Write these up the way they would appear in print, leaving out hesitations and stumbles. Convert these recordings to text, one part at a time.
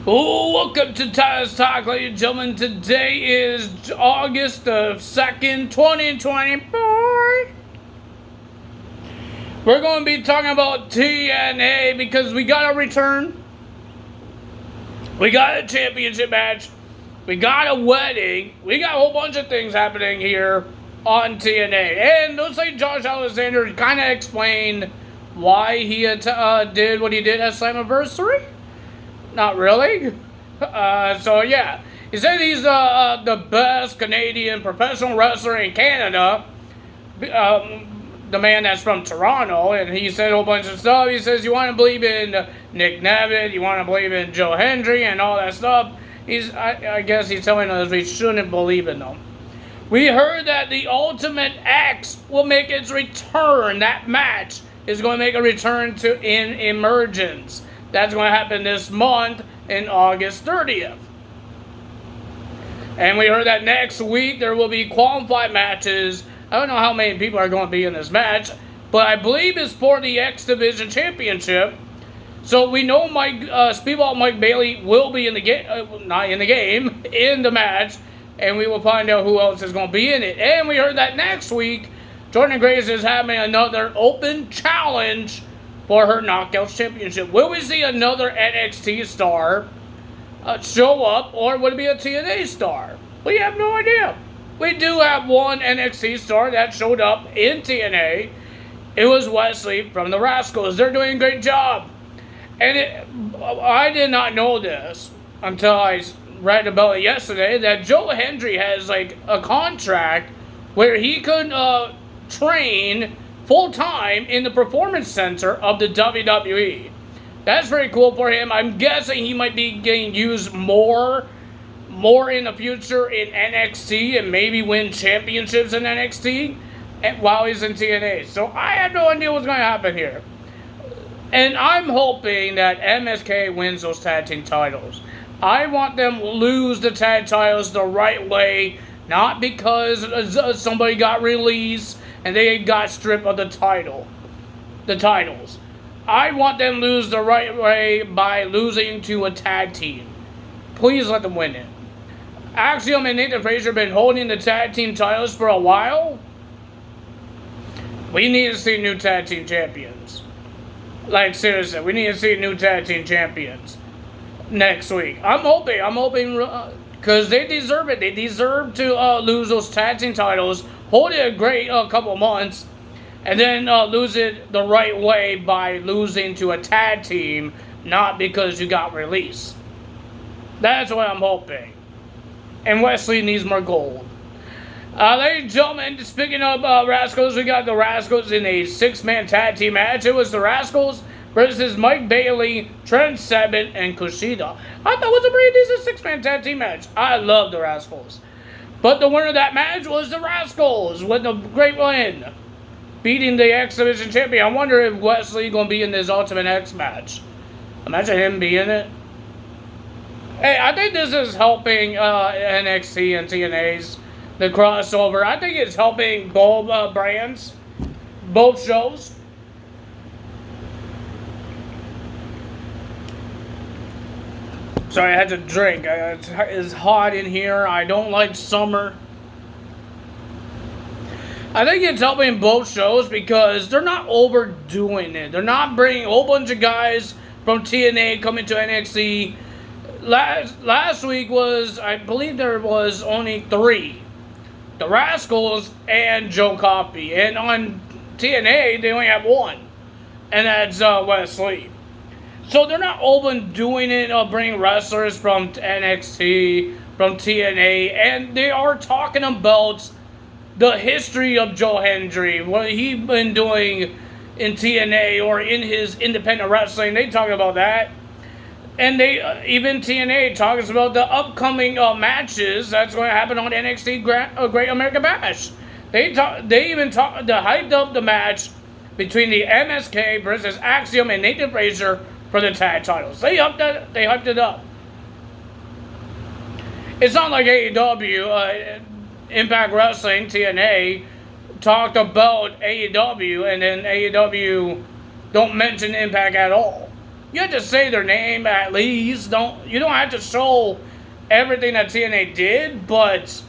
Oh, welcome to Tyler's Talk, ladies and gentlemen. Today is August the 2nd, 2024. We're going to be talking about TNA because we got a return. We got a championship match. We got a wedding. We got a whole bunch of things happening here on TNA. And looks like Josh Alexander kind of explained why he did what he did at Slammiversary. Not really. So yeah, he said he's the best Canadian professional wrestler in Canada. The man that's from Toronto, and he said a whole bunch of stuff. He says you want to believe in Nick Neville, you want to believe in Joe Hendry, and all that stuff. I guess he's telling us we shouldn't believe in them. We heard that the Ultimate X will make its return. That match is going to make a return in Emergence. That's going to happen this month in August 30th. And we heard that next week there will be qualified matches. I don't know how many people are going to be in this match, but I believe it's for the X Division Championship. So we know Speedball Mike Bailey will be in the game, not in the game, in the match, and we will find out who else is going to be in it. And we heard that next week, Jordan Grace is having another open challenge for her Knockouts Championship. Will we see another NXT star show up, or would it be a TNA star? We have no idea. We do have one NXT star that showed up in TNA. It was Wesley from the Rascals. They're doing a great job. And I did not know this until I read about it yesterday, that Joe Hendry has like a contract where he could train full-time in the Performance Center of the WWE. That's very cool for him. I'm guessing he might be getting used more in the future in NXT and maybe win championships in NXT while he's in TNA. So I have no idea what's going to happen here. And I'm hoping that MSK wins those tag team titles. I want them to lose the tag titles the right way, not because somebody got released and they got stripped of the titles. I want them to lose the right way by losing to a tag team. Please let them win it. Axiom and Nathan Frazier have been holding the tag team titles for a while. We need to see new tag team champions. Like, seriously, we need to see new tag team champions next week. I'm hoping, because they deserve it. They deserve to lose those tag team titles, hold it a great couple months, and then lose it the right way by losing to a tag team, not because you got released. That's what I'm hoping. And Wesley needs more gold. Ladies and gentlemen, speaking of Rascals, we got the Rascals in a 6-man tag team match. It was the Rascals versus Mike Bailey, Trent Seven, and Kushida. I thought it was a pretty decent 6-man tag team match. I love the Rascals. But the winner of that match was the Rascals with a great win, beating the X Division champion. I wonder if Wesley going to be in this Ultimate X match. Imagine him being in it. Hey, I think this is helping NXT and TNA's, the crossover. I think it's helping both brands, both shows. Sorry, I had to drink. It's hot in here. I don't like summer. I think it's helping both shows because they're not overdoing it. They're not bringing a whole bunch of guys from TNA coming to NXT. Last week was, I believe there was only 3. The Rascals and Joe Coffey. And on TNA, they only have 1. And that's Wesley. So they're not overdoing it, bringing wrestlers from NXT, from TNA. And they are talking about the history of Joe Hendry, what he's been doing in TNA or in his independent wrestling. They talk about that. And they even TNA talks about the upcoming matches that's going to happen on NXT Great American Bash. They hyped up the match between the MSK versus Axiom and Nathan Frazier for the tag titles. They hyped it up. It's not like AEW, Impact Wrestling, TNA, talked about AEW and then AEW don't mention Impact at all. You have to say their name at least. You don't have to show everything that TNA did, but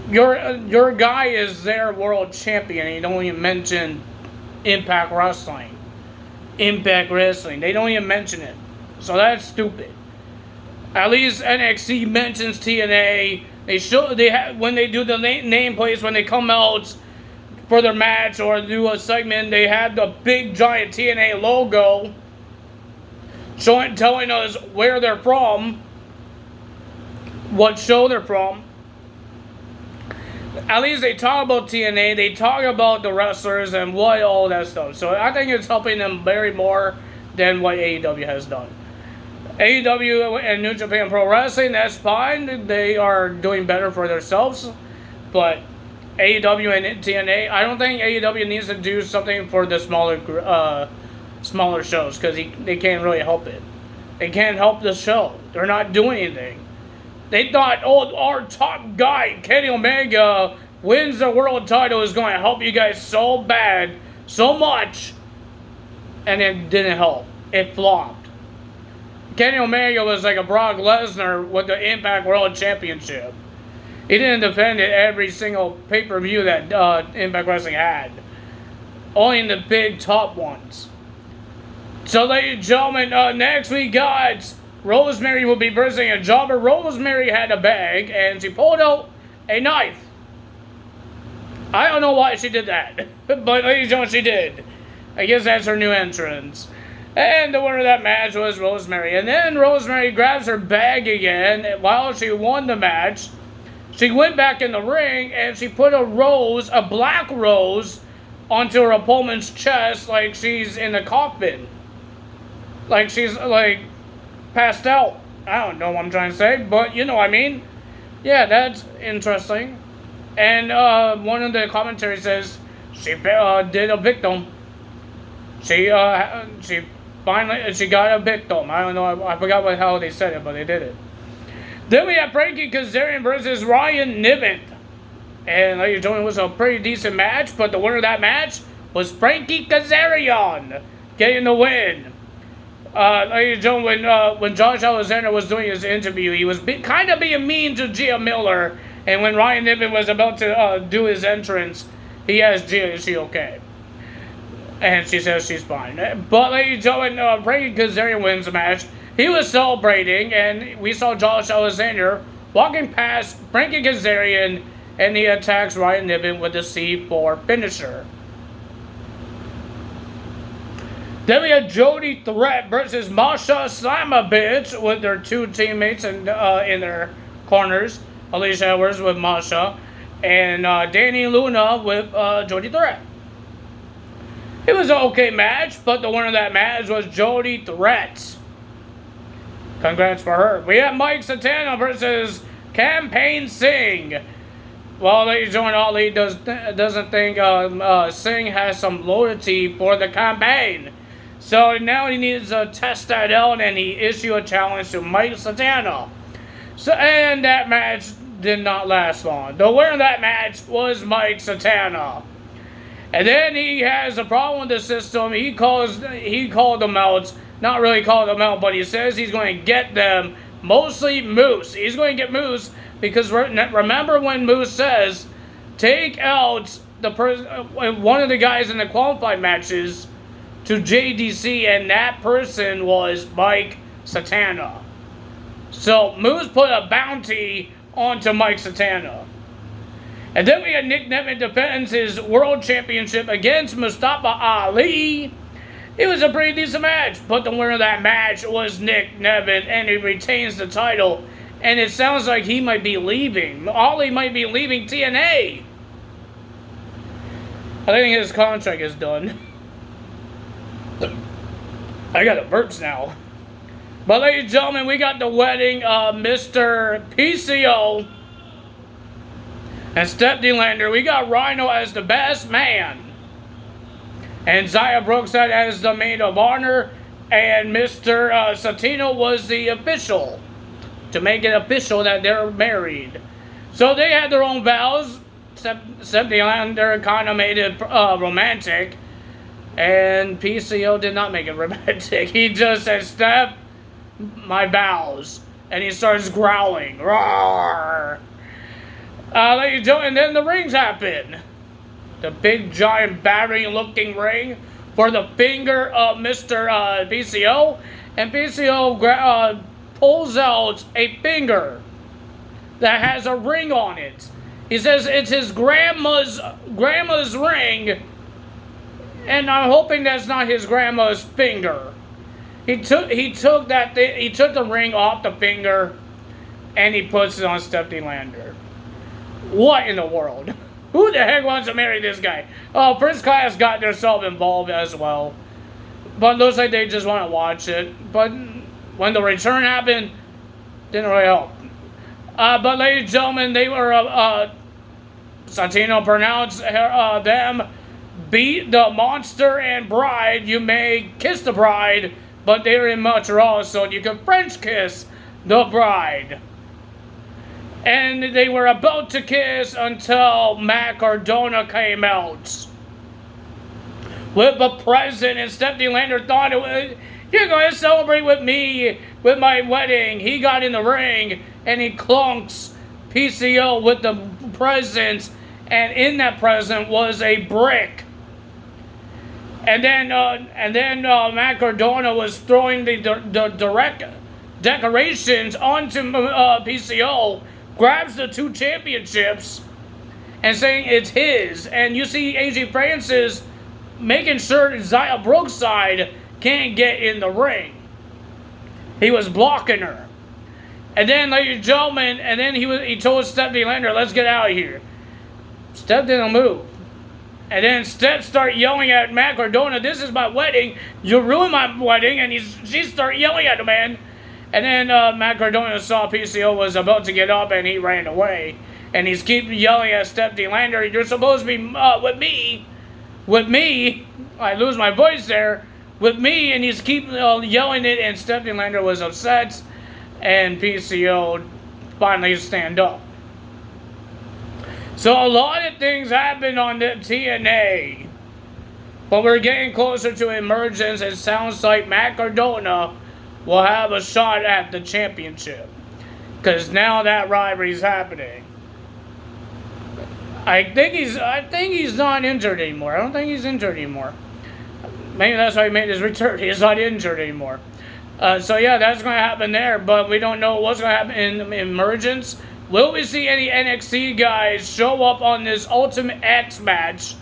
your guy is their world champion, and you don't even mention Impact Wrestling. Impact Wrestling. They don't even mention it. So that's stupid. At least NXT mentions TNA. When they do the nameplates, when they come out for their match or do a segment, they have the big giant TNA logo telling us where they're from, what show they're from. At least they talk about TNA, they talk about the wrestlers and what all that stuff. So I think it's helping them very more than what AEW has done. AEW and New Japan Pro Wrestling, that's fine. They are doing better for themselves. But AEW and TNA, I don't think AEW needs to do something for the smaller shows, because they can't really help it. They can't help the show. They're not doing anything. They thought, oh, our top guy, Kenny Omega, wins the world title, is going to help you guys so bad, so much, and it didn't help. It flopped. Kenny Omega was like a Brock Lesnar with the Impact World Championship. He didn't defend it every single pay-per-view that Impact Wrestling had. Only in the big top ones. So, ladies and gentlemen, next we got Rosemary will be versing a jobber. Rosemary had a bag, and she pulled out a knife. I don't know why she did that, but ladies and gentlemen, she did. I guess that's her new entrance. And the winner of that match was Rosemary. And then Rosemary grabs her bag again while she won the match. She went back in the ring, and she put a black rose, onto her opponent's chest like she's in a coffin. Like she's, passed out. I don't know what I'm trying to say, but you know what I mean. Yeah, that's interesting. And one of the commentaries says she did a victim. She got a victim. I don't know. I forgot how they said it, but they did it. Then we have Frankie Kazarian versus Ryan Niven. And ladies and gentlemen, it was a pretty decent match, but the winner of that match was Frankie Kazarian getting the win. Ladies and gentlemen, when Josh Alexander was doing his interview, he was kind of being mean to Gia Miller. And when Ryan Niven was about to do his entrance, he asked Gia, is she okay? And she says she's fine. But ladies and gentlemen, Frankie Kazarian wins the match. He was celebrating, and we saw Josh Alexander walking past Frankie Kazarian, and he attacks Ryan Niven with the C4 finisher. Then we had Jody Threat versus Masha Slamovich with their two teammates in their corners. Alicia Edwards with Masha, and Danny Luna with Jody Threat. It was an okay match, but the winner of that match was Jody Threat. Congrats for her. We have Mike Satana versus Campaign Singh. Well, ladies and gentlemen, Ali doesn't think Singh has some loyalty for the campaign. So now he needs to test that out, and he issued a challenge to Mike Satana. So, and that match did not last long. The winner of that match was Mike Satana. And then he has a problem with the system. He called them out. Not really called them out, but he says he's going to get them. Mostly Moose. He's going to get Moose because remember when Moose says, take out one of the guys in the qualified matches to JDC, and that person was Mike Satana. So Moose put a bounty onto Mike Satana. And then we had Nick Nevin defends his world championship against Mustafa Ali. It was a pretty decent match, but the winner of that match was Nick Nevin, and he retains the title. And it sounds like he might be leaving. Ali might be leaving TNA. I think his contract is done. I got the burps now. But ladies and gentlemen, we got the wedding of Mr. PCO and Stephanie Lander. We got Rhino as the best man. And Zaya Brookside as the maid of honor. And Mr. Satino was the official. To make it official that they're married. So they had their own vows. Stephanie Lander kind of made it romantic. And PCO did not make it romantic. He just said, "Step my bowels," and he starts growling. Roar! And then the rings happen. The big, giant, battery-looking ring for the finger of Mr. PCO. And PCO pulls out a finger that has a ring on it. He says it's his grandma's ring, and I'm hoping that's not his grandma's finger. He took the ring off the finger, and he puts it on Stephanie Lander. What in the world? Who the heck wants to marry this guy? Oh, Prince Class got themselves involved as well. But it looks like they just want to watch it. But when the return happened, didn't really help. But ladies and gentlemen, they were, Santino pronounced them beat the monster and bride. You may kiss the bride, but they were in Montreal, so you could French kiss the bride. And they were about to kiss until Matt Cardona came out with a present, and Stephanie Lander thought it was, "You're going to celebrate with me with my wedding." He got in the ring and he clunks PCO with the present, and in that present was a brick. And then Matt Cardona was throwing the direct decorations onto PCO. Grabs the 2 championships and saying it's his. And you see AJ Francis making sure Zaya Brookside can't get in the ring. He was blocking her. And then, ladies and gentlemen, and then he told Stephanie Lander, "Let's get out of here." Steph didn't move. And then Steph started yelling at Matt Cardona, "This is my wedding. You ruined my wedding." And she started yelling at the man. And then Matt Cardona saw PCO was about to get up, and he ran away. And he's keep yelling at Stephanie Lander, "You're supposed to be with me." I lose my voice there. With me, and he's keep yelling it, and Stephanie Lander was upset, and PCO finally stand up. So a lot of things happened on the TNA, but we're getting closer to Emergence. It sounds like Matt Cardona will have a shot at the championship, because now that rivalry is happening. I think he's not injured anymore. I don't think he's injured anymore. Maybe that's why he made his return. He's not injured anymore. So yeah, that's going to happen there, but we don't know what's going to happen in Emergence. Will we see any NXT guys show up on this Ultimate X match?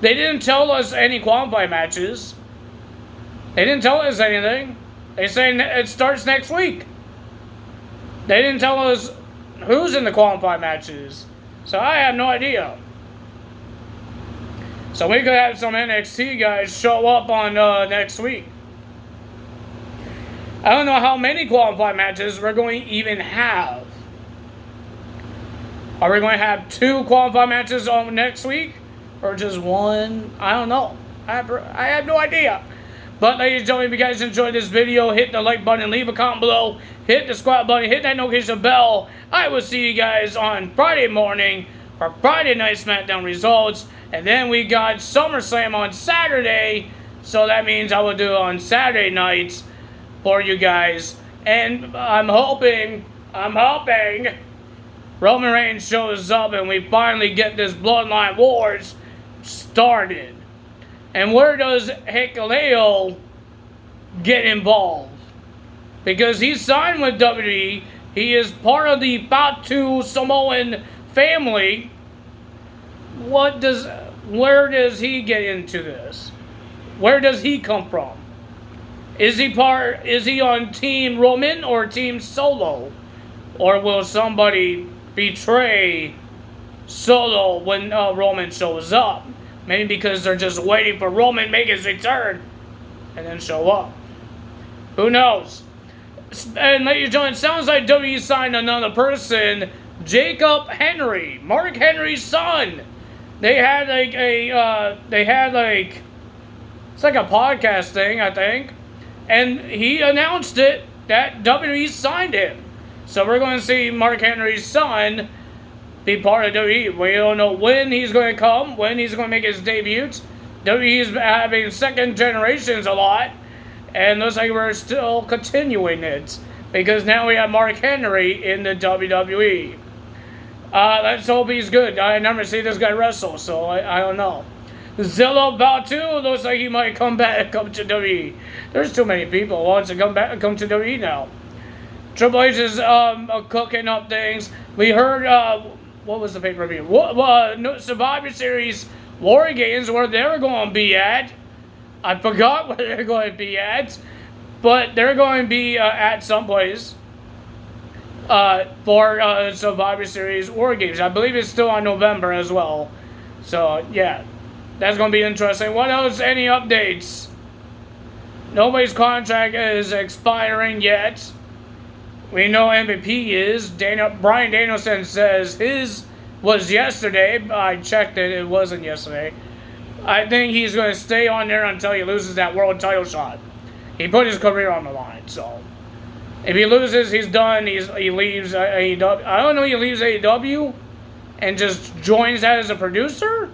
They didn't tell us any qualifying matches. They didn't tell us anything. They say it starts next week. They didn't tell us who's in the qualifying matches. So I have no idea. So we could have some NXT guys show up on next week. I don't know how many qualifying matches we're going to even have. Are we going to have 2 qualifying matches on next week? Or just 1? I don't know. I have no idea. But ladies and gentlemen, if you guys enjoyed this video, hit the like button, leave a comment below, hit the subscribe button, hit that notification bell. I will see you guys on Friday morning for Friday Night SmackDown results. And then we got SummerSlam on Saturday. So that means I will do it on Saturday nights for you guys. And I'm hoping Roman Reigns shows up and we finally get this Bloodline Wars started. And where does Hikuleo get involved? Because he's signed with WWE. He is part of the Fatu Samoan family. Where does he get into this? Where does he come from? Is he on Team Roman or Team Solo? Or will somebody betray Solo when Roman shows up? Maybe because they're just waiting for Roman to make his return and then show up. Who knows? And ladies and gentlemen, it sounds like WWE signed another person, Jacob Henry, Mark Henry's son. They had it's like a podcast thing, I think. And he announced it that WWE signed him. So we're going to see Mark Henry's son be part of WWE. We don't know when he's going to come, when he's going to make his debut. WWE's having second generations a lot, and looks like we're still continuing it because now we have Mark Henry in the WWE. Let's hope he's good. I never see this guy wrestle, so I don't know. Zillow Batu looks like he might come to WWE. There's too many people who wants to come to WWE now. Triple H is cooking up things. We heard what was the pay-per-view? Survivor Series War Games, where they're going to be at. I forgot where they're going to be at, but they're going to be at someplace for Survivor Series War Games. I believe it's still on November as well. So yeah, that's going to be interesting. What else? Any updates? Nobody's contract is expiring yet. We know MVP is. Bryan Danielson says his was yesterday. I checked it. It wasn't yesterday. I think he's going to stay on there until he loses that world title shot. He put his career on the line. So if he loses, he's done. He leaves AEW. I don't know. He leaves AEW and just joins that as a producer,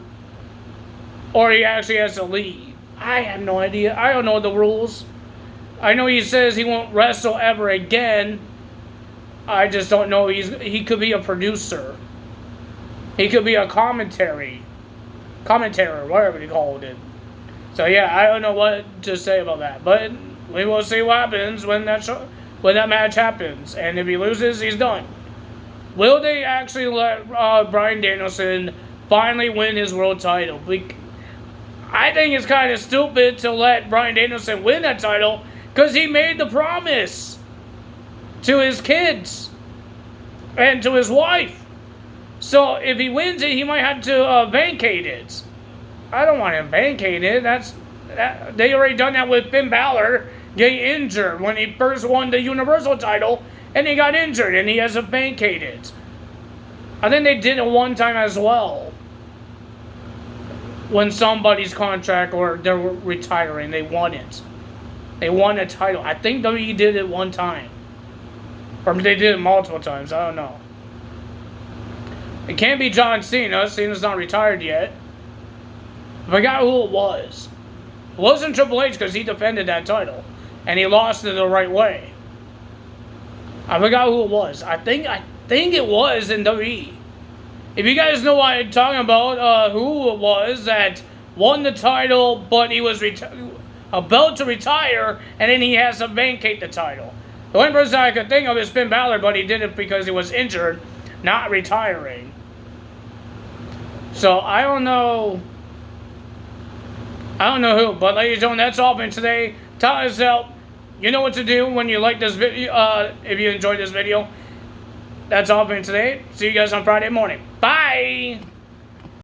or he actually has to leave. I have no idea. I don't know the rules. I know he says he won't wrestle ever again. I just don't know. He could be a producer. He could be a commentator, whatever they called it. So yeah, I don't know what to say about that. But we will see what happens when that match happens. And if he loses, he's done. Will they actually let Bryan Danielson finally win his world title? I think it's kind of stupid to let Bryan Danielson win that title because he made the promise to his kids and to his wife. So if he wins it, he might have to vacate it. I don't want him vacated. They already done that with Finn Balor getting injured when he first won the Universal title, and he got injured and he has to vacate it. I think they did it one time as well. When somebody's contract or they're retiring, they won it. They won a title. I think WWE did it one time. Or they did it multiple times. I don't know. It can't be John Cena. Cena's not retired yet. I forgot who it was. It wasn't Triple H because he defended that title. And he lost it the right way. I forgot who it was. I think it was in WWE. If you guys know what I'm talking about, who it was that won the title, but he was about to retire, and then he has to vacate the title. The only person I could think of is Finn Balor, but he did it because he was injured, not retiring. So I don't know. Who, but ladies and gentlemen, that's all for today. Tell us out. You know what to do when you like this video. If you enjoyed this video, that's all for today. See you guys on Friday morning. Bye.